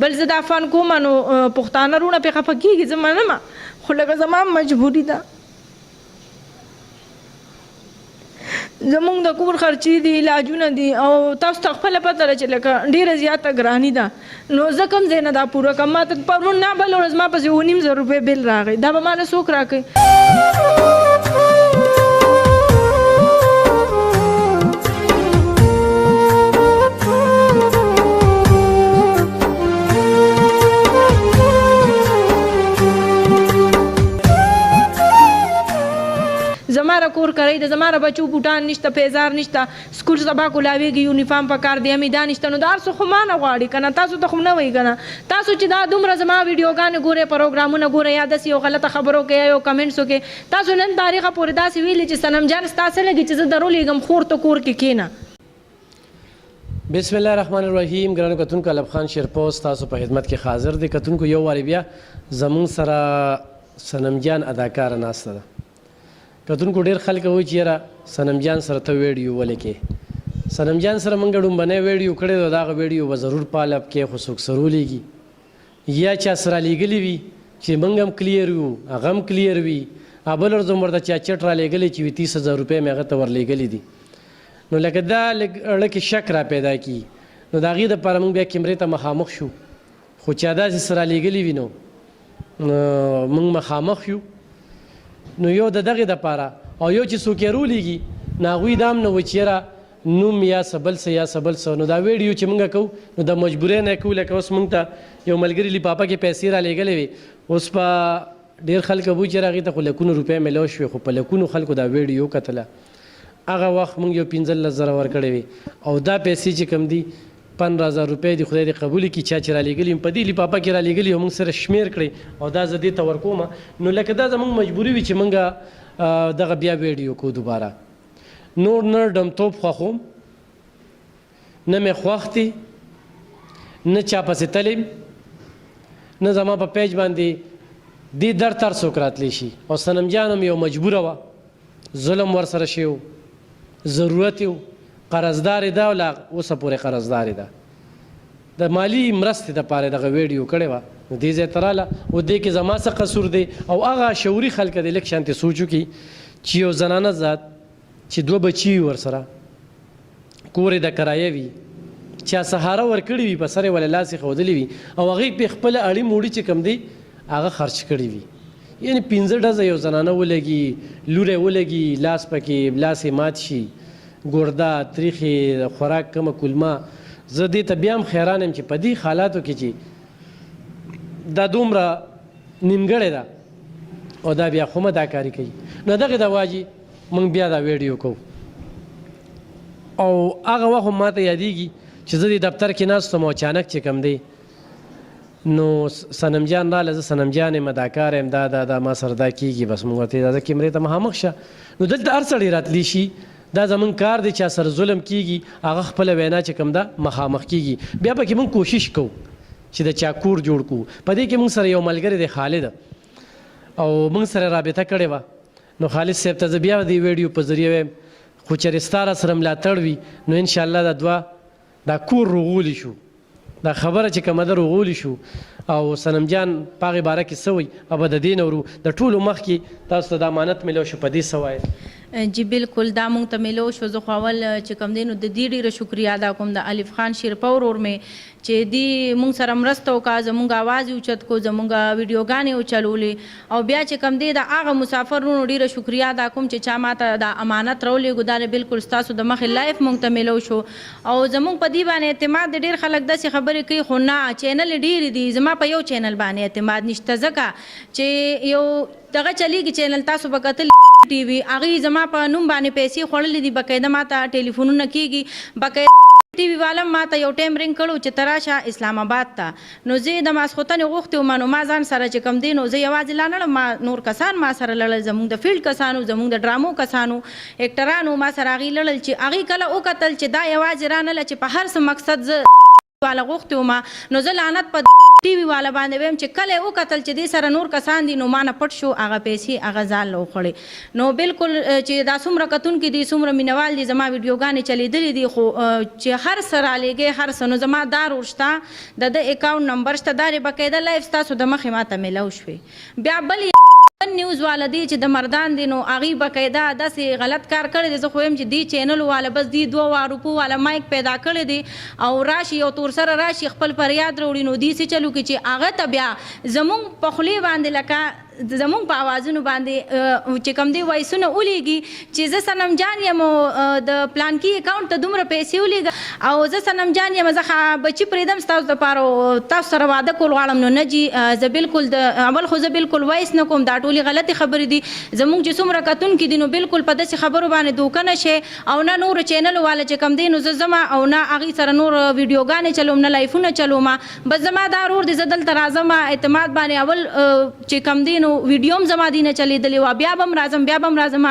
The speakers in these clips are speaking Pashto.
بل زه دا فن کوم نو پښتانه وروڼه پرې خفه کېږي زه منمه خو لکه زما مجبوري ده زمونږ د کور خرچې دي علاجونه دي او تاسو ته خپله پته ده چې لکه ډېره زیاته ګراني ده نو زه کوم ځای نه دا پوره کړم ما ته پرون نه بله ورځ ما پسې 9,500 روپۍ بل راغی دا به ماله څوک راکوي زماره کور کوي د زماره بچو بوټان نشته پیزار نشته سکول سبا کولاویږي یونیفارم پکار دی امیدا نشته نو دا څه خو ما نه غواړي کنه تاسو ته خو نه وایي کنه تاسو چې دا دومره زما ویډیوګانې ګورئ پروګرامونه ګورئ یا داسې یو غلطه خبرو کې یا یو کمنټسو کې تاسو نن تاریخه پورې داسې ویلي چې صنم جان ستاسې لګي چې زه درولېږم خور ته کور کې کښېنه بسم الله الرحمن الرحیم ګرانو کتونکو الب خان شیرپوست تاسو په خدمت کې حاضر دی کتونکو یو وارې بیا زمونږ سره صنم جان اداکاره ناسته ده کتونکو ډېر خلک وایي چې یاره صنم جان سره ته ویډیو ولګې صنم جان سره موږ ډومبنی ویډیو کړی دی دغه ویډیو به ضرور پالب کې خو څوک سره ولیږي یا چا سره لیږلي وي چې موږ هم کلیر وو هغه هم کلیر وي بل ورځ هم ورته چا چټ را لیږلی چې وي 30,000 روپۍ مې هغه ته ور لیږلي دي نو لکه دا لږ اړه کې شک را پیدا کي نو د هغې دپاره موږ بیا کیمرې ته مخامخ شو خو چا داسې سره لیږلي وي نو موږ مخامخ یو نو یو د دغې دپاره او یو چې څوک یې رولیږي نو هغوی دا هم نه وایي چې یاره نوم یا سبل څه یا سبل څه نو دا ویډیو چې موږ کوو نو د مجبورۍ نه کوو لکه اوس موږ ته یو ملګري لفافه کې پیسې را لیږلې وي اوس په ډېر خلک وایي چې هغې ته خو لکونو روپۍ میلاو شوې خو په لکونو خلکو دا ویډیو کتله هغه وخت موږ یو 15,000 ورکړی وي او دا پیسې چې کوم دي 15,000 روپۍ دي خدای دې قبول کړي چا چې را لیږلي په دې لفافه کې را لیږلي او موږ سره شمېر کړئ او دا زه دې ته ورکوم نو لکه دا زموږ مجبوري وي چې موږ دغه بیا ویډیو کو دوباره نور نه ډمتوب خوښوم نه مې خوښ دي نه چا پسې تلیم نه زما په پیج باندې دې در تر څوک راتلی شي او صنم جان هم یو مجبوره وه ظلم ورسره شوی و ضرورت یو قرضدارې ده او لا اوسه پورې قرضدارې ده د مالي مرستې دپاره دغه ویډیو کړې وه نو دې ځای ته راله او دې کې زما څه قصور دی او هغه شعوري خلک دی لږ شانتې سوچ وکړي چې یو زنانه ذات چې 2 بچي وي ورسره کور یې د کرایه وي چا سهاره ورکړې وي په سر یې ولې لاس یې ښودلی وي او هغې پې خپله اړي موړي چې کوم دی هغه خرچ کړي وي یعنې 15 ډزه یو زنانه ولګي لوری ولګي لاس پکې لاس یې مات شي ګرده تریخې خوراک کمه کلمه زه دې ته بیا هم حیران یم چې په دې حالاتو کې چې دا دومره نیمګړې ده او دا بیا خو اداکاري کوي نو دغې د واجې موږ بیا دا ویډیو کوو او هغه وخت هم ما ته یادېږي چې زه دې دفتر کې ناست وم او اچانک چې کوم دی نو صنم جان راله زه صنم جان یم اداکار یم دا ما سره دا کېږي بس موږ ورته دا کیمرې ته مخامخ شه نو دلته هر سړی راتلی شي دا زمونږ کار دی چا سره ظلم کېږي هغه خپله وینا چې کوم ده مخامخ کېږي بیا پکې موږ کوشش کوو چې د چا کور جوړ کړو په دې کې موږ سره یو ملګری دی خالد او موږ سره رابطه کړې وه نو خالد صاحب ته زه بیا د ویډیو په ذریعه وایم خو چېرې ستا را سره ملاتړ وي نو انشاءالله دا کور رغولی شو دا خبره چې کومه ده رغولی شو او صنم جان په هغې باره کې څه وایي او به د دې نه ورو د ټولو مخکې تاسو ته د امانت میلاو شو په دې څه وایي جی بالکل دا مونږ ته میلو شو زه خو اول چې کوم دی نو د دې ډېره شکریا ادا کوم د الف خان شیرپا ورور مې چې دی مونږ سره مرسته وکړه زمونږ اواز یې اوچت کو زمونږ ویډیوګانې وچلولې او بیا چې کوم دی د هغه مسافرونو ډېره شکریا ادا کوم چې چا ماته د امانت راولېږو دا بالکل ستاسو د مخې لایف مونږ ته میلو شو او زمونږ په دې باندې اعتماد د ډېر خلک داسې خبرې کوي خو نه چینل ډېرې دي زما په یو چینل باندې اعتماد نشته ځکه چې یو دغه چلیږي چینل تاسو به کتل ټي وي هغې زما په نوم باندې پیسې خوړلې دي باقاعده ما ته ټلیفونونه کېږي باقاعده ټي وي والا ما ته یو ټایم رینګ کړو چې ته راشه اسلام آباد ته نو زه د ماسخوتنې غوښتې وم نو ما ځان سره چې کوم دی نو زه یوازې لا نړم ما نور کسان ما سره لړل زموږ د فیلډ کسانو زموږ د ډرامو کسانو اکټرانو ما سره هغې لړل چې هغې کله وکتل چې دا یوازې رانله چې په هر څه مقصد زه والا غوښتې وم نو زه لعنت په ټي وي والا باندې ویم چې کله وکتل چې دې سره نور کسان دي نو ما نه پټ شو هغه پیسې هغه ځان له وخوړې. نو بالکل چې دا څومره کتونکي دي څومره مینوال دي زما ویډیوګانې چلیدلې دي خو چې هر څه رالیږې هر څه نو زما دا رور شته د اکاونټ نمبر شته دا باقاعده لایف ستاسو د مخې ماته میلاو شوې. بیا بل نیوز والا دی چې د مردان دی نو هغې باقاعده داسې غلط کار کړی دی. زه خو یم چې دی چینل والا بس دی 2 روپو والا مایک پیدا کړی دی او راشي او تور سره راشي خپل فریاد راوړي نو دی سې چلو کې چې هغه ته بیا زمونږ په خولې باندې لکه زمونږ په اوازونو باندې چې کوم دی وایسونه ولیږي چې زه صنم جان یم د پلانکي اکاونټ ته دومره پیسې ولیږه او زه صنم جان یم زه بچي پرېږدم ستاسو دپاره تاسو سره واده کول غواړم نو نه جي زه بالکل د اول خو زه بالکل وایس نه کوم دا ټولې غلطې خبرې دي. زمونږ چې څومره کتونکي دي نو بالکل په داسې خبرو باندې دوکه نه شي او نه نور چینل والا چې کوم دی نو زه ځم او نه هغې سره نور ویډیوګانې چلوم نه لایفونه چلوم. بس زما دا رور دی زه دلته راځم اعتماد باندې اول چې کوم دی نو ویډیوم زما دی نه چلیدلې وه بیا به هم راځم بیا به هم راځم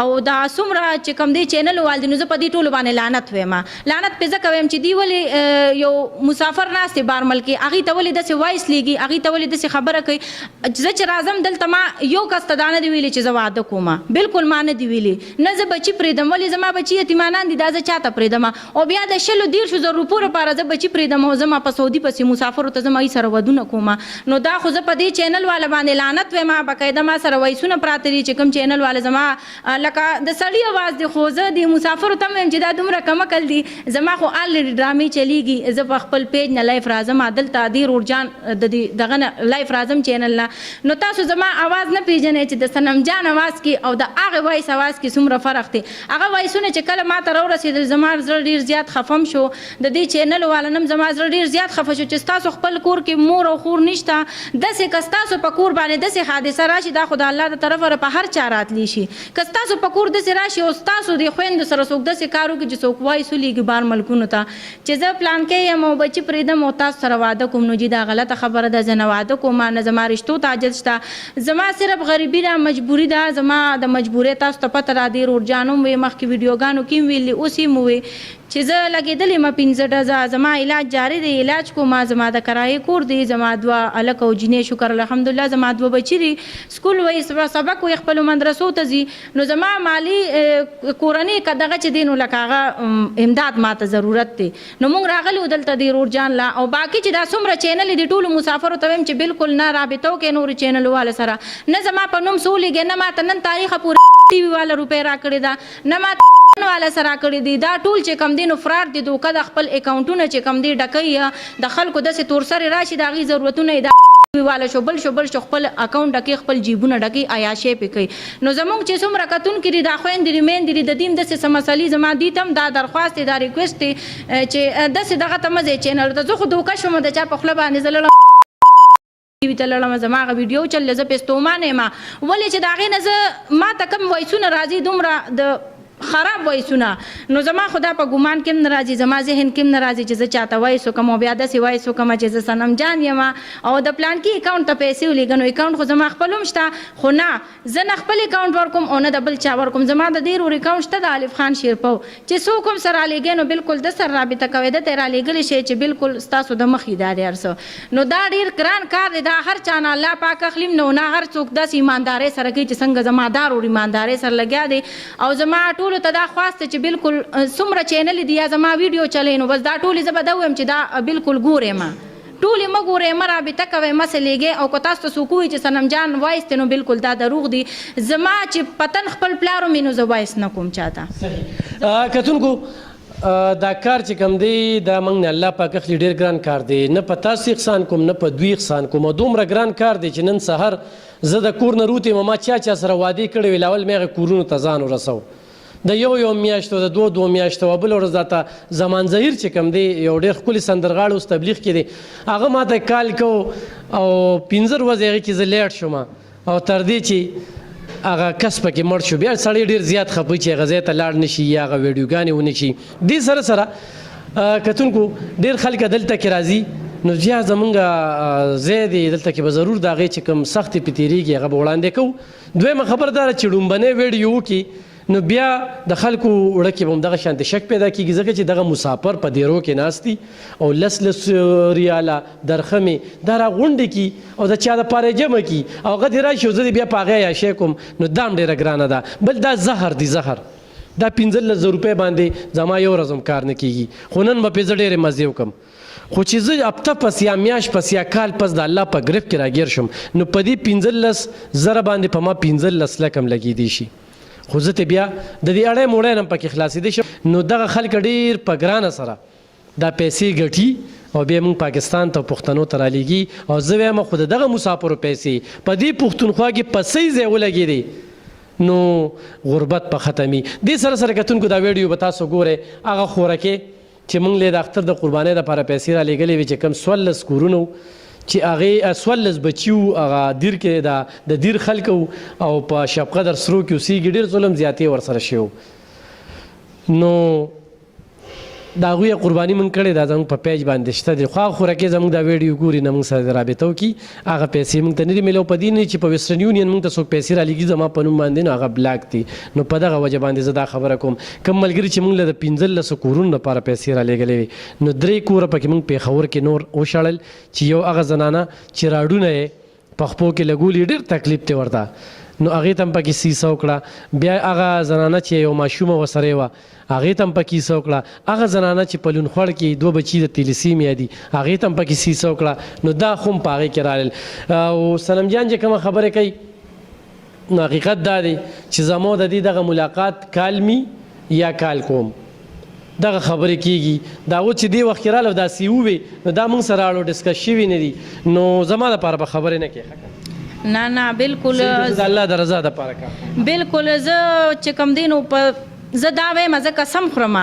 او دا څومره چې کوم دی چینل وال دي نو زه په دې ټولو باندې لعنت ویم. لعنت پې ځکه ویم چې دی ولې یو مسافر ناست دی بار ملک کې هغې ته ولې داسې وایس لیږي هغې ته ولې داسې خبره کوي. زه چې راځم دلته ما یو کس ته دا نه دي ویلي چې زه واده کوم بالکل ما نه دي ویلي نه زه بچي پرېږدم ولې زما بچي یتیمانان دي دا زه چاته پرېږدم او بیا د 100-150 روپو لپاره زه بچي پرېږدم او زما په سعودي پسې مسافرو ته زما ای سره ودونه کوم نو دا خو زه په دې چینل والا باندې لعنت ویم. باقاعده ما سره وایسونه پراته دي چې کوم چینل والا زما لکه د سړي اواز دی خو زه د مسافرو ته ویم چې دا دومره کم عقل دي زما خو الریډي ډرامې چلیږي زه په خپل پیج نه لایف راځم دلته دی رور جان د دغه نه لایف راځم چینل نه نو تاسو زما اواز نه پیژنئ چې د صنم جان اواز کې او د هغې وایس اواز کې څومره فرق دی. هغه وایسونه چې کله ما ته راورسېدل زما زړه ډېر زیات خفم شو د دې چینل والا نم زما زړه ډېر زیات خفه شو چې ستاسو خپل کور کې مور او خور نشته داسې که ستاسو په کور باندې داسې حادثه راشي دا خو د الله د طرفه په هر چا راتلی شي که ستاسو په کور داسې راشي او ستاسو د خویندو سره څوک داسې کار وکړي چې څوک وایس ولیږي بار ملکونو ته چې زه پلانکی یم او بچي پرېږدم او تاسو سره واده کوم نو جي دا غلطه خبره ده زه نه واده کوم نه زما رشتو ته عاجز شته زما صرف غریبي ده مجبوري ده زما د مجبورۍ تاسو ته پته را دی رور جان هم وی مخکې ویډیوګانو کې هم ویلي اوس یې مو وی چې زه لګېدلې یم 15 ډزه زما علاج جاري دی علاج کوم زما د کرایې کور دی زما 2 هلک او جینۍ شکر الحمدلله زما 2 بچي دي سکول وایي سبق وایي خپلو مدرسو ته ځي نو زما مالي کورنۍ که دغه چې دی نو لکه هغه امداد ماته ضرورت دی نو موږ راغلي وو دلته دی رور جان لا او باقي چې دا څومره چینل دي ټولو مسافرو ته ویم چې بالکل نه رابطه وکړئ نورو چینل والا سره نه زما په نوم څه ولیږئ نه ماته نن تاریخه پورې ټي وي والا روپۍ راکړې ده نه ماته والا سره کړی دي دا ټول چې کم دی نو فراډ دي دوکه د خپل اکاونټونه چې کم دی ډکوي د خلکو داسې تور سرې راشي د هغې ضرورتونه یې والا شو بل شو خپل اکاونټ ډکوي خپل جیبونه ډکوي عیاشۍ پې کوي نو زموږ چې څومره کتونکي دي دا خویندې دي میندې دي د دې هم داسې څه مسلې زما دي ته هم دا درخواست دی دا ریکویسټ دی چې داسې دغه ته مه ځئ چینل ته زه خو دوکه شوم د چا په خوله باندې زه ټي وي ته لړم زما هغه ویډیو چل زه پې ستومانه یم ولې چې د هغې نه زه ما ته کوم وایسونه راځي دومره د خراب وایسونه نو زما خدا په ګمان کې هم نه راځي زما ذهن کې هم نه راځي چې زه چاته وایس وکړم او بیا داسې وایس وکړم چې زه صنم جان یم او د پلانکي اکاونټ ته پیسې ولیږه نو اکاونټ خو زما خپل هم شته خو نه زه نه خپل اکاونټ ورکوم او نه د بل چا ورکوم زما د دې رور اکاونټ شته د الف خان شیرپو چې څوک هم سره رالیږئ نو بالکل د سره رابطه کوئ ده ته یې رالیږلی شئ چې بالکل ستاسو د مخې دا دی هر څه نو دا ډېر ګران کار دی دا هر چا نه الله پاک اخلیم نو نه هر څوک داسې ایماندارۍ سره کوي چې څنګه زما دا رور ایماندارۍ سره لګیا دی او زما ټولو ته دا خواست چې بالکل څومره چینل دي یا زما ویډیو چلی نو بس دا ټولې زه به دا ویم چې دا بالکل ګورئ ما ټولې مه ګورئ مه رابطه کوئ مه څه لیږئ او که تاسو ته څوک ووایي چې صنم جان وایس دی نو بالکل دا دروغ دی زما چې پتن خپل پلار ومي نو زه وایس نه کوم چاته کتونکو دا کار چې کوم دی دا موږ نه الله پاک اخلي ډېر ګران کار دی نه په تاسو احسان کوم نه په دوی احسان کوم او دومره ګران کار دی چې نن سهار زه د کور نه روتې یم ما چا سره وعدې کړې وې لاول مې هغې کورونو ته ځان ورسو د یو میاشتو د 2 میاشتو بل ورځ داته زمان ظهیر چې کوم دی یو ډېر ښکلي سندرغاړی اوس تبلیغ کې دی هغه ما ته کال کو او 15 ورځې هغې کې زه لیټ شوم او تر دې چې هغه کس پکې مړ شو بیا سړی ډېر زیات خفه چې هغه ځای ته لاړ نه شي یا هغه ویډیوګانې ونه شي دې سره سره کتونکو ډېر خلک دلته کې راځي نو بیا زمونږ ځای دی دلته کې به ضرور د هغې چې کوم سختې پې تېرېږي هغه به وړاندې کوو دویمه خبر دا ده چې ډومبنی ویډیو وکړي نو بیا د خلکو وړه کې به هم دغه شانتې شک پیدا کېږي ځکه چې دغه مسافر په دیرو کې ناست دي او لس ریاله درخمې دا راغونډې کي او د چا دپاره یې جمع کي او هغه دې راشي او زه دې بیا په هغې عیاشۍ کوم نو دا هم ډېره ګرانه ده بل دا زهر دی زهر دا 15,000 روپۍ باندې زما یو ورځ هم کار نه کېږي خو نن به پرې زه ډېرې مزې وکړم خو چې زه هفته پس یا میاشت پس یا کال پس د الله په ګرفت کې راګیر شم نو په دې 15,000 باندې په ما 15 لک هم لګېدی شي خو زه ته بیا د دې اړی موړی نه هم پکې خلاصېدی شم نو دغه خلک ډېر په ګرانه سره دا پیسې ګټي او بیا موږ پاکستان ته پښتنو ته رالیږي او زه وایم خو د دغه مسافرو پیسې په دې پښتونخوا کې په صحیح ځای ولګېدې نو غربت په ختمي دې سره سره کتونکو دا ویډیو به تاسو ګورئ هغه خورکې چې موږ له د اختر د قربانۍ دپاره پیسې رالیږلې وې چې کوم 14 کورونه چې هغې 14 بچي وو هغه دیر کې د دیر خلک او په شب قدر سرو کې اوسېږي ډېر ظلم زیاتې ورسره شوي نو د هغوی قرباني موږ کړې دا زموږ په پیج باندې شته دی خو هغه خورکې زموږ دا ویډیو ګوري نه موږ سره رابطه وکړي هغه پیسې موږ ته نه دي میلو په دې نه چې په ویسټرن یونین موږ ته څوک پیسې رالیږي زما په نوم باندې نو هغه بلاک دي نو په دغه وجه باندې زه دا خبره کوم کوم ملګري چې موږ له د 15 کورونو لپاره پیسې رالیږلې وي نو 3 کوره پکې موږ پېښور کې نور وشړل چې یو هغه زنانه چې راډونه یې په خپو کې لګولي ډېر تکلیف ته ورته نو هغې ته هم پکې 600 وکړه بیا هغه زنانه چې یو ماشومه ورسره وه هغې ته هم پکې 100 وکړه هغه زنانه چې په لونخوړ کې 2 بچي د تیلیسیمیا دي هغې ته هم پکې 600 وکړه نو دا خو هم په هغې کې رالل او سنم جان چې کومه خبرې کوي نو حقیقت دا دی چې زمو د دې دغه ملاقات کالمی یا کال کوم دغه خبرې کېږي دا اوس چې دې وخت کې راله داسې ووې نو دا موږ سره اړو ډسکس شوي نه دي نو زما دپاره به خبرې نه کوې نه بالکل د الله د رضا دپاره کا بالکل زه چې کوم دی نو په زه دا وایم زه قسم خورم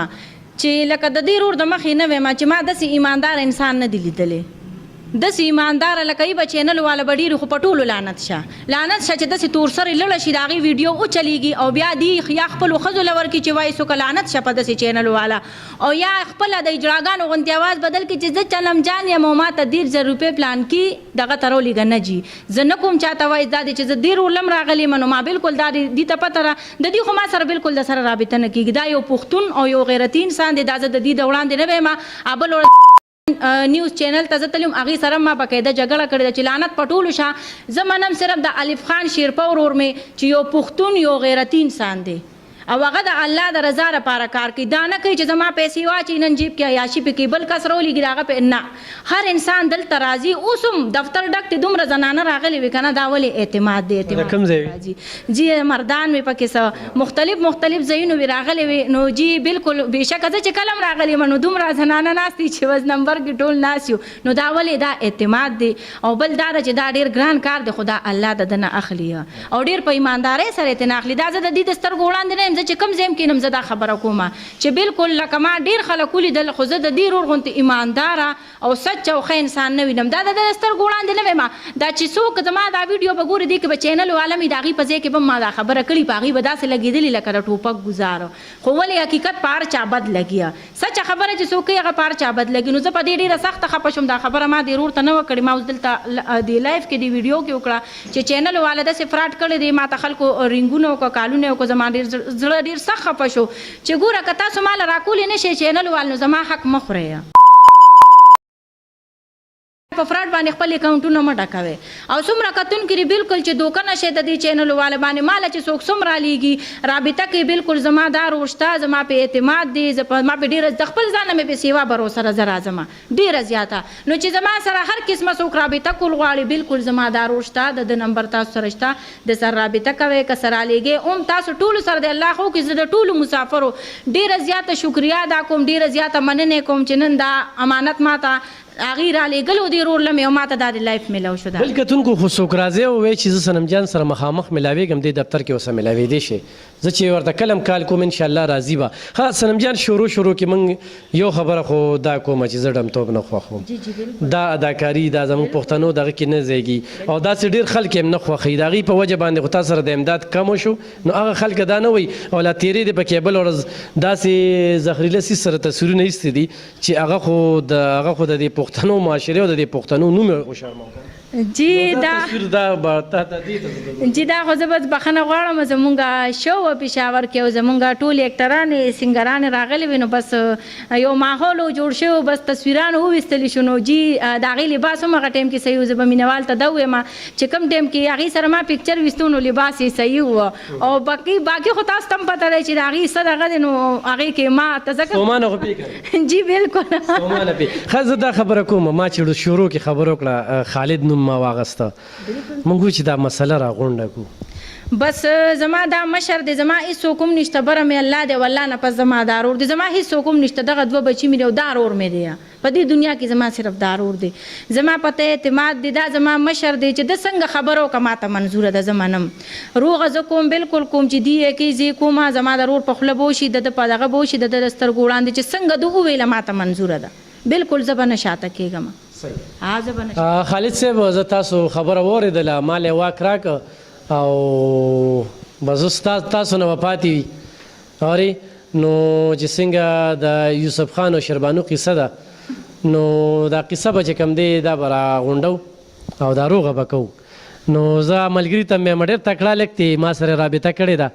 چې لکه د دې رور د مخې نه وایم چې ما داسې ایماندار انسان نه دی لیدلی داسې ایماندار لکه ای به چینل والا به ډېرې خو په ټولو لعنت شه چې داسې تور سرې لړه شي د هغې ویډیو وچلیږي او بیا دې یا خپلو ښځو له ورکړي چې وایي څوکه لعنت شه په داسې چینل والا او یا خپله د اجراګانو غوندې اواز بدل کړي چې زه چلم جان یم او ما ته 1,000 روپۍ پلان کې دغه ته راولېږه نه جي زه نه کوم چاته وایي دا دی چې زه دې رولم راغلی یم نو ما بالکل دا دې ته پته ده د دې خو ما سره بالکل د سره رابطه نه کېږي دا یو پښتون او یو غیرتي انسان دی دا زه د دې د وړاندې نه وایم بل نیوز چینل ته زه تلم هغې سره ما باقاعده جګړه کړې ده چې لعنت په ټولو شه زه منم صرف د الف خان شیرپه ورور مې چې یو پښتون یو غیرتي انسان دی او هغه د الله د رضا لپاره کار کوي دا نه کوي چې زما پیسې واچوي نن جیب کې عیاشي پکې بل کس راولېږي د هغه په نه هر انسان دلته راځي اوس هم دفتر ډک دی دومره زنانه راغلې وي که نه دا ولې اعتماد دی کوم ځای جی مردان مې پکې څه مختلف ځایونو وي راغلې وي نو جی بالکل بېشکه زه چې کله هم راغلی یم نو دومره زنانه ناست دي چې وز نمبر کې ټول ناست یو نو دا ولې دا اعتماد دی او بل دا ده چې دا ډېر ګران کار دی خو دا الله د ده نه اخلي او ډېر په ایماندارۍ سره یې ترې نه اخلي دا زه د دې د سترګو وړاندې نه یم زه چې کوم ځای کې نم زه دا خبره کوم چې بالکل لکه ما ډېر خلک ولیدل خو زه د دې رور غوندې ایمانداره او سچ او ښه انسان نه وینم دا د ده د سترګو وړاندې نه وایم دا چې څوک زما دا ویډیو به ګوري دې کې به چینل والا مې د هغې په ځای کې به ما دا خبره کړې په هغې به داسې لګېدلې لکه د ټوپک ګزار خو ولې حقیقت په هر چا بد لګي سچه خبره چې څوک کوي هغه په هر چا بد لګي نو زه په دې ډېره سخته خفه شوم دا خبره ما دې رور ته نه وه کړې ما اوس دلته دې لایف کې دې ویډیو کې وکړه چې چینل والا داسې فراډ کړی دی ما ته خلکو رینګونه وکړه کالونه یې وکړه زما زړه ډېر سخت خفه شو چې ګوره که تاسو ماله راکولی نه شئ چینل وال نو زما حق مه خورئ په فراډ باندې خپل اکاونټونه مه ډکوئ او څومره کتونکي دي بالکل چې دوکه نه شئ د دې چینلو والا باندې ماله چې څوک څومره لیږي رابطه کوي بالکل زما دا رور شته زما په اعتماد دی ما په ډېره د خپل ځانه مې په سیوا بروسه زه راځم ډېره زیاته نو چې زما سره هر قسمه څوک رابطه کول غواړي بالکل زما دا رور شته د ده نمبر تاسو سره شته د سره رابطه کوئ که سره رالیږئ هم تاسو ټولو سره د الله خو کې زه د ټولو مسافرو ډېره زیاته شکریا ادا کوم ډېره زیاته مننې کوم چې نن دا امانت ماته هغې رالیږلو دې رور لمې او ما ته دا د لایف میلاو شو بل کتونکو خو څوک راځي او وایي چې زه صنم جان سره مخامخ میلاوېږم دې دفتر کې اوسه میلاوېدی شي زه چې ورته کله هم کال کوم انشاءالله راځي به ها صنم جان شروع کې موږ یو خبره خو دا کومه چې زه ډمتوب نه خوښوم دا اداکاري دا زموږ پښتنو دغه کې نه ځایږي او داسې ډېر خلک هم نه خوښوي د هغې په وجه باندې خو تا سره د امداد کم وشو نو هغه خلک دا نه وایي او لا تیرې دې په کیبل ورځ داسې زهریله سیز سره تصویرونه ایستې دي چې هغه خو د دې پښتنو معاشره او د پښتنو نوم وشرمو جی دا تصویر دا به تا ته دې جی دا خو زه بس بخښنه غواړم زمونږ شو و پېښور کې او زمونږ ټول اکټران سینګران راغلي وي نو بس یو ماحول جوړ شوی بس تصویران وویستلی شو نو جی د هغې لباس هم هغه ټایم کې صحیح و زه به مینهوال ته دا ووایم چې کوم ټایم کې هغې سره ما پکچر ویستو نو لباس یې صحیح و او باقي خو تاسو ته هم پته دی چې د هغې څه دغه دی نو هغې کې ما ته ځکه سومانه خو پې جی بالکل سومانه پې ښه زه دا خبره کوم ما چې شروع کې خبره وکړه خالد نوم ما واغسته موږ چې دا مسله راغونډه کړو بس زما دا مشر دی زما هېڅوک هم نشته بره مې الله دی والله نه پس زما دا ورور دی زما هېڅوک هم نشته دغه دوه بچي مې دی او دا ورور مې دی په دې دنیا کې زما صرف دا ورور دی زما پته اعتماد دی دا زما مشر دی چې د څنګه خبره وکړه ما ته منظوره ده زه منم روغه زه کوم بالکل کوم چې دی یې کې زه کومه زما د ورور په خوله به وشي د په دغه به وشي د سترګو وړاندې چې څنګه ده وویله ما ته منظوره ده بالکل زه به نه شاته کېږم خالد صاحب زه تاسو خبره واورېدله ما له واک راکړه او بس تاسو نه به پاتې وي اورې نو چې څنګه د یوسف خان او شربانو قصه ده نو دا قصه به چې کوم دی دا به راغونډو او دا روغه به کوو نو زه ملګري ته مې ډېر تکړه لیک دی ما سره رابطه کړې ده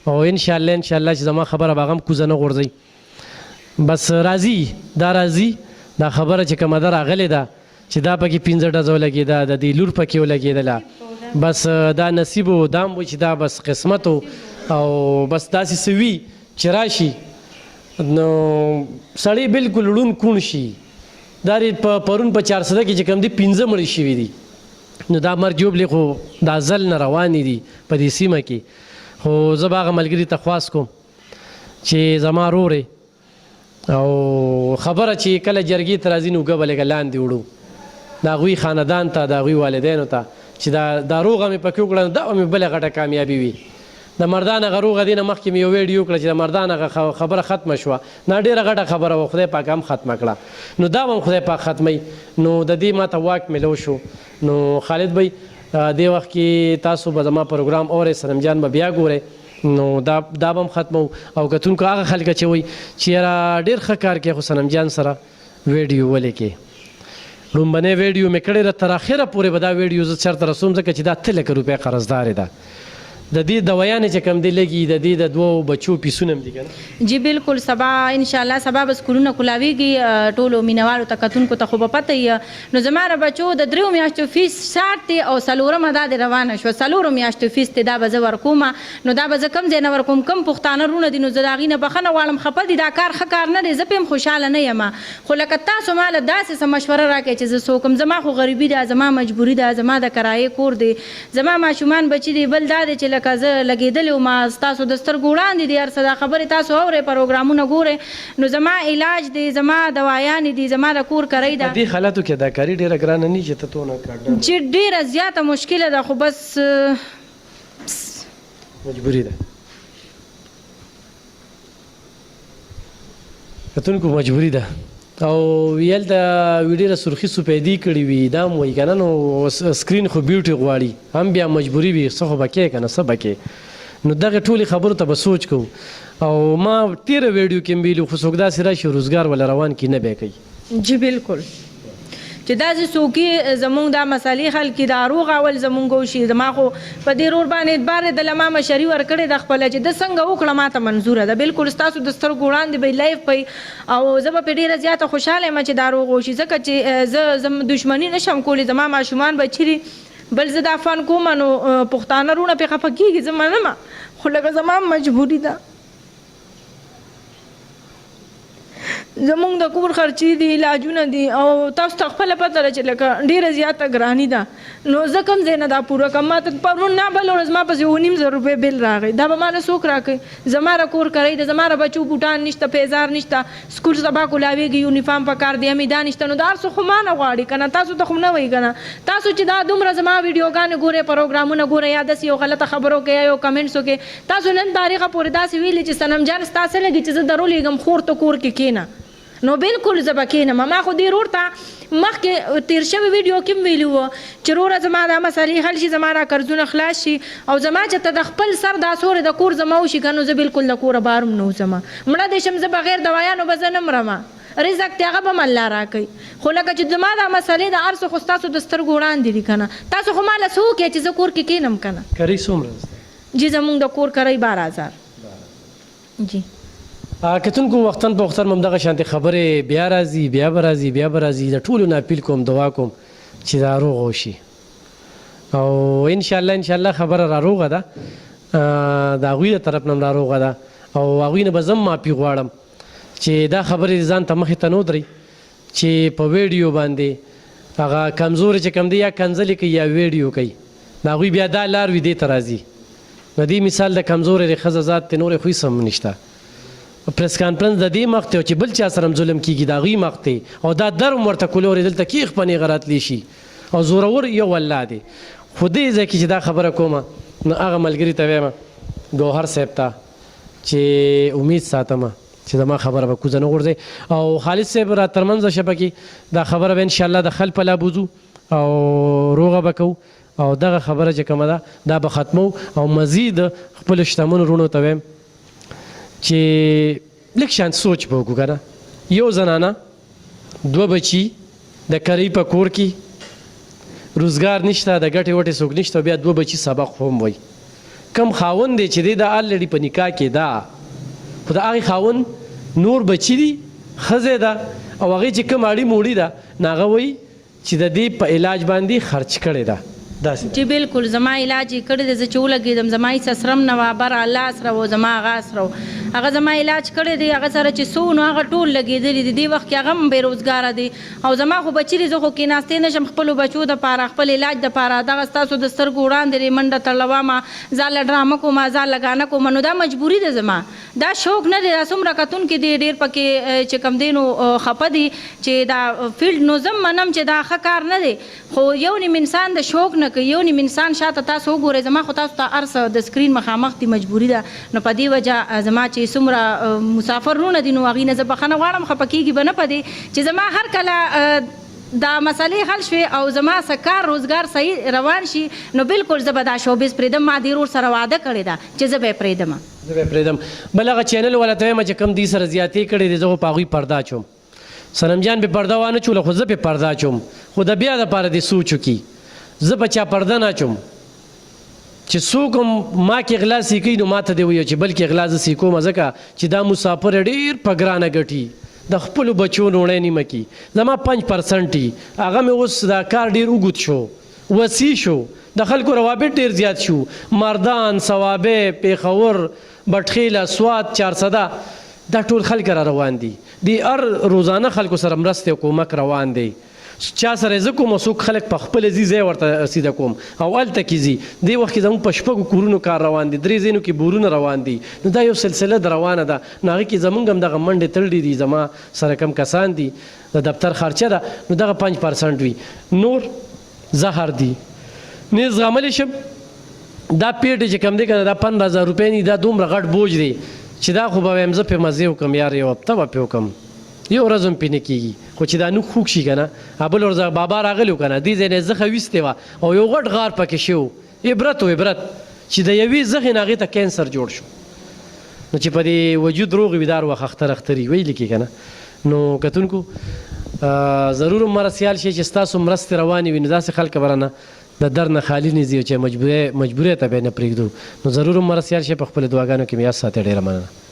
او انشاءالله چې زما خبره به هغه هم کوزه نه غورځوي بس راځي دا خبره چې کومه ده راغلې ده چې دا پکې 15 ډزو لګېده د دې لور پکې ولګېدله بس دا نصیب و دا هم و چې دا بس قسمت او بس داسې څه وي چې راشي نو سړی بالکل ړوند کوڼ شي دا پرون په 400 کې چې کوم دي 15 مړي شوي دي نو دا مرجوبلې خو دا ځل نه روانې دي په دې سیمه کې خو زه به هغه ملګري ته خواست کوم چې زما رورې او خبره چې کله جرګې ته راځي نو اوږه به لږه لاندې وړو د هغوی خاندان ته د هغوی والدینو ته چې دا روغه مې پکې وکړه نو دا به مې بله غټه کامیابي وي د مردان هغه روغه دې نه مخکې مې یو ویډیو کړه چې د مردان هغه خبره ختمه شوه دا ډېره غټه خبره وه خدای پاک هم ختمه کړه نو دا به هم خدای پاک ختموي نو د دې ما ته واک میلو شو نو خالد بھائی دې وخت کې تاسو به زما پروګرام اورئ صنم جان به بیا ګورئ نو دا به هم ختمو او کتونکو هغه خلک چې وایي چې یاره ډېر ښه کار کوي خو صنم جان سره ویډیو ولیکې لومبنی ویډیو مې کړې ده تر اخره پورې به دا ویډیو زه چېرته رسوم ځکه چې دا 3 لکه روپۍ قرضدارې ده د دې دوایانې چې کوم دی لګي د دې د 2 بچو پیسونه هم دي که نه جی بالکل سبا انشاءالله سبا به سکولونه کلاویږي ټولو مینوالو ته کتونکو ته خو به پته یې نو زما د بچو د 3 میاشتو فیس 60 دی او 4مه دا د روانه شوه 4 میاشتو فیس دی دا به زه ورکومه نو دا به زه کم ځای نه ورکوم کم پښتانه رونه دي نو زه د هغې نه بښنه غواړم خفه دي دا کار ښه کار نه دی زه پې هم خوشحاله نه یم خو لکه تاسو ما له داسې څه مشوره راکړئ چې زه څوک یم زما خو غریبي ده زما مجبوري ده زما د کرایې کور دی زما ماشومان بچي دي بل دا دی چې لکه زه لګېدلی وم ستاسو د سترګو وړاندې دي هر څه دا خبرې تاسو اورئ پروګرامونه ګورئ نو زما علاج دی زما دوایانې دي زما د کور کرۍ ده په دې حالاتو کې اداکاري ډېره ګرانه نه چې ته تونه کاډه چې ډېره زیاته مشکله ده خو بس مجبوري ده کتونکو مجبوري ده او ویل د ویډیو سرخي سپیدي کړي وي دا هم وایي که نه نو سکرین خو بیوټي غواړي هم بیا مجبوري وي څه خو به کې که نه څه به کې نو دغه ټولې خبرو ته به سوچ کوو او ما تیره ویډیو کې هم ویلي خو څوک داسې راشي روزګار ولا روان کړي نه بیا کوي جی بالکل چې داسې څوکي زمونږ دا مسالې حل کړي دا روغ اول زمونږ وشي زما خو په دې رور باندې اعتبار دی د له ما مشري ورکړې ده خپله چې ده څنګه وکړه ما ته منظوره ده بالکل ستاسو د سترګو وړاندې به لایف پی او زه به پرې ډېره زیاته خوشحاله یم چې دا روغ وشي ځکه چې زه دشمني نشم کولی زما ماشومان به چیرې بل زه دا فن کوم نو پښتانه رونه پې خفه کېږي زه منمه خو لکه زما مجبوري ده زمونږ د کور خرچې دي علاجونه دي او تاسو ته خپله پته ده چې لکه ډېره زیاته ګراني ده نو زه کوم ځای نه دا پوره کړم ما ته پرون نه بل ورځ ما پسې 9,500 روپۍ بل راغی دا به ما له څوک راکوي زما را کور کرۍ ده زما را بچو بوټان نشته پیزار نشته سکول سبا کولاویږي یونیفارم پکار دی امیدا نشته نو دا هر څه خو ما نه غواړي که نه تاسو ته خو نه وایي که نه تاسو چې دا دومره زما ویډیوګانې ګورئ پروګرامونه ګورئ یا داسې یو غلطه خبرو کې یا یو کمنټس وکړئ تاسو نن تاریخه پورې داسې ویلي چې صنم جان ستا څه لګي چې زه درولېږم خور ته کور کې کښېنه نو بالکل زه به کښېنم ما خو دې رور ته مخکې تیر شوی ویډیو کې هم ویلي وه چې روره زما دا مسلې حل شي زما را قرضونه خلاص شي او زما چې ته د خپل سر دا سورې د کور زما وشي که نو زه بالکل د کوره بار هم نه وځم مړه دې شم زه بغیر دوایانو به زه نه مرمه رزق ته هغه به هم الله راکوي خو لکه چې زما دا مسلې د هر څه خو ستاسو د سترګو وړاندې دي که نه تاسو خو ما له څه وکړئ چې زه کور کې کښېنم که نه کرۍ څومره جی زمونږ د کور کرۍ 12,000 جی کتونکو وختاً په وختاً همدغه شانتې خبرې بیا راځي بیا به راځي بیا به راځي د ټولو نه اپیل کوم دعا کوم چې دا روغ وشي او انشاءالله خبره را روغه ده د هغوی د طرف نه هم را روغه ده او هغوی نه به زه هم معافي غواړم چې دا خبرې ځان ته مخې ته نه ودرئ چې په ویډیو باندې هغه کمزوري چې کوم دی یا کنځلې کوي یا ویډیو کوي د هغوی بیا دا لار وي دې ته راځي د دې مثال د کمزورې د ښځه ذات ته نورې خوی سم نشته پریس کانفرنس د دې مخ ته چې بل چا سره ظلم کیږي د هغوی مخ ته او دا در هم ورته کولورې دلته کیخ پنې غراتلی شي او زورور یو الله دی خو دې ځای کې چې دا خبره کومه نو هغه ملګري ته وایم ګوهر صاحب ته چې امید ساتمه چې زما خبره به کوزه نه غورځي او خالد صاحب را ترمنځ شپه کې دا خبره به انشاءالله د خل په لا بوځو او روغه به کوو او دغه خبره چې کومه ده دا به ختمو او مزید خپلو شتمنو وروڼو ته وایم چې لږ شان سوچ به وکړو که نه یو زنانه 2 بچي د کرۍ په کور کې روزګار نشته د ګټې وټې څوک نشته بیا 2 بچي سبق هم وایي کم خاوند دی چې دی د الریډي په نکاح کې ده خو د هغې خاوند نور بچي دي ښځې ده او هغې چې کوم اړي موړي ده نو هغه وایي چې د دې په علاج باندې خرچ کړې ده داسې جی بالکل زما علاج یې کړی دی زه چې ولګېدم زما هېڅ اسرم نه وه بر الله سره و زما هغه سره و هغه زما علاج کړی دی هغه سره چې څو نو هغه ټول لګېدلي دي دې وخت کې هغه هم بېروزګاره دی او زما خو بچي دي زه خو کېناستې نه شم خپلو بچو دپاره خپل علاج دپاره دغه ستاسو د سترګو وړاندې دی منډه تړلومه ځان له ډرامه کومه ځان له ګانه کومه نو دا مجبوري ده زما دا شوق نه دی دا څومره کتونکي دي ډېر پکې چې کوم دی نو خفه دي چې دا فیلډ نو زه منم چې دا ښه کار نه دی خو یو نیم انسان د شوق نه کوي یو نیم انسان شاته تاسو وګورئ زما خو تاسو ته هر څه د سکرین مخامخ دي مجبوري ده نو په دې وجه زما چې څومره مسافر وروڼه دي نو هغوی نه زه بخښنه غواړم خفه کېږي به نه په دې چې زما هر کله دا مسلې حل شوې او زما څه کار روزګار صحیح روان شي نو بالکل زه به دا شوبیز پرېږدم ما ډېر ورسره وعده کړې ده چې زه به یې پرېږدم زه به یې پرېږدم بل هغه چینل والا ته وایم چې کوم دې سره زیاتې کړې دي زه خو په هغوی پرده اچوم صنم جان به پرده وانه چوله خو زه پې پرده اچوم خو د بیا دپاره دې سوچ وکړي زه په چا پرده نه اچوم چې څوک هم ما کې غلا سیکوي نو ما ته دې ووایو چې بلکې غلا زه سیکوم ځکه چې دا مسافر ډېر په ګرانه ګټي د خپلو بچو نوړی نیمه کي زما 5% هغه مې اوس دا کار ډېر اوږد شو وسیع شو د خلکو روابط ډېر زیات شو مردان صوابع پیښور بټخیله سوات 400 دا ټول خلک را روان دي د هر روزانه خلکو سره مرستې او کومک روان دی چا سره زه کوم او څوک خلک په خپل ځي ځای ورته رسیده کوم او هلته کې ځي دې وخت کې زموږ په 6 کورونو کار روان دي 3 ځایونو کې بورونه روان دي نو دا یو سلسله د روانه ده نو هغې کې زموږ هم دغه منډې تړلې دي زما سره کم کسان دي د دفتر خرچه ده نو دغه 5% وي نور زهر دي نه زغملی شم دا پیټ چې کم دی که دا 15,000 روپۍ نه دا دومره غټ بوج دی چې دا خو به وایم زه پې مزې وکړم یار یو هفته به پې وکړم یو ورځ هم پې نه کېږي خو چې دا نوک خوږ شي که نه بل ورځ بابا راغلی و که نه دې ځای نه زخه ویستې وه او یو غټ غار پکې شوی عبرت و عبرت چې د یوې زخې نه هغې ته کینسر جوړ شو نو چې په دې وجود روغ وي دا وخت اختر اختري ویلې کې که نه نو کتونکو ضرور مرسیال شي چې ستاسو مرستې روانې وي نو داسې خلک به رانه د در نه خالي نه ځي چې مجبورۍ ته به یې نه پرېږدو نو ضرور مرسیال شي په خپلو دعاګانو کې مې یاد ساتئ ډېره مننه